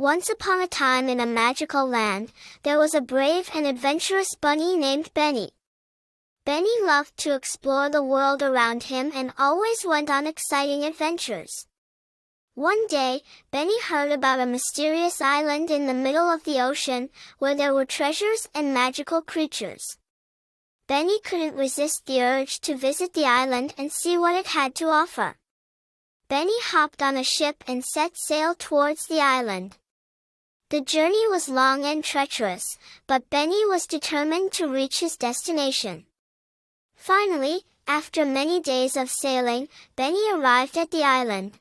Once upon a time in a magical land, there was a brave and adventurous bunny named Benny. Benny loved to explore the world around him and always went on exciting adventures. One day, Benny heard about a mysterious island in the middle of the ocean, where there were treasures and magical creatures. Benny couldn't resist the urge to visit the island and see what it had to offer. Benny hopped on a ship and set sail towards the island. The journey was long and treacherous, but Benny was determined to reach his destination. Finally, after many days of sailing, Benny arrived at the island.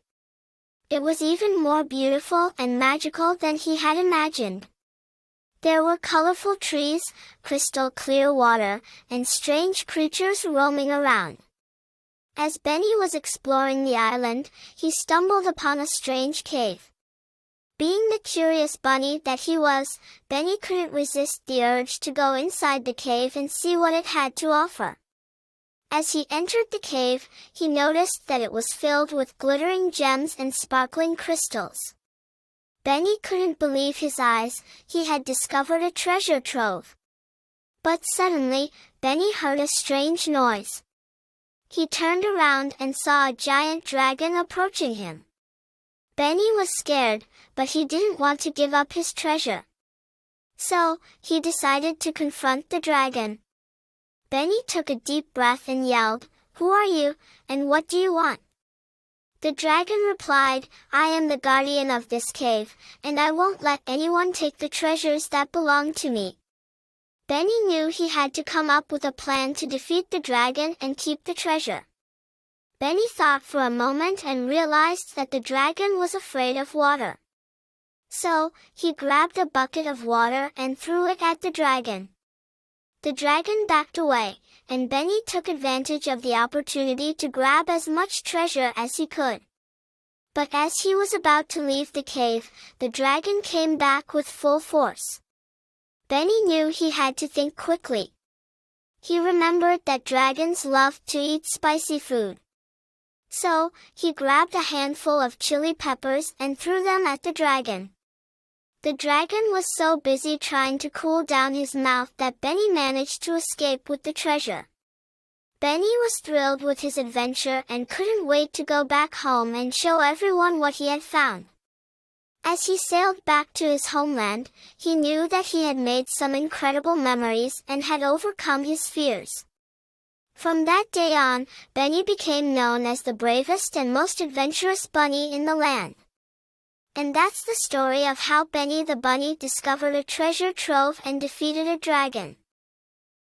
It was even more beautiful and magical than he had imagined. There were colorful trees, crystal clear water, and strange creatures roaming around. As Benny was exploring the island, he stumbled upon a strange cave. Being the curious bunny that he was, Benny couldn't resist the urge to go inside the cave and see what it had to offer. As he entered the cave, he noticed that it was filled with glittering gems and sparkling crystals. Benny couldn't believe his eyes. He had discovered a treasure trove. But suddenly, Benny heard a strange noise. He turned around and saw a giant dragon approaching him. Benny was scared, but he didn't want to give up his treasure. So, he decided to confront the dragon. Benny took a deep breath and yelled, "Who are you, and what do you want?" The dragon replied, "I am the guardian of this cave, and I won't let anyone take the treasures that belong to me." Benny knew he had to come up with a plan to defeat the dragon and keep the treasure. Benny thought for a moment and realized that the dragon was afraid of water. So, he grabbed a bucket of water and threw it at the dragon. The dragon backed away, and Benny took advantage of the opportunity to grab as much treasure as he could. But as he was about to leave the cave, the dragon came back with full force. Benny knew he had to think quickly. He remembered that dragons loved to eat spicy food. So, he grabbed a handful of chili peppers and threw them at the dragon. The dragon was so busy trying to cool down his mouth that Benny managed to escape with the treasure. Benny was thrilled with his adventure and couldn't wait to go back home and show everyone what he had found. As he sailed back to his homeland, he knew that he had made some incredible memories and had overcome his fears. From that day on, Benny became known as the bravest and most adventurous bunny in the land. And that's the story of how Benny the bunny discovered a treasure trove and defeated a dragon.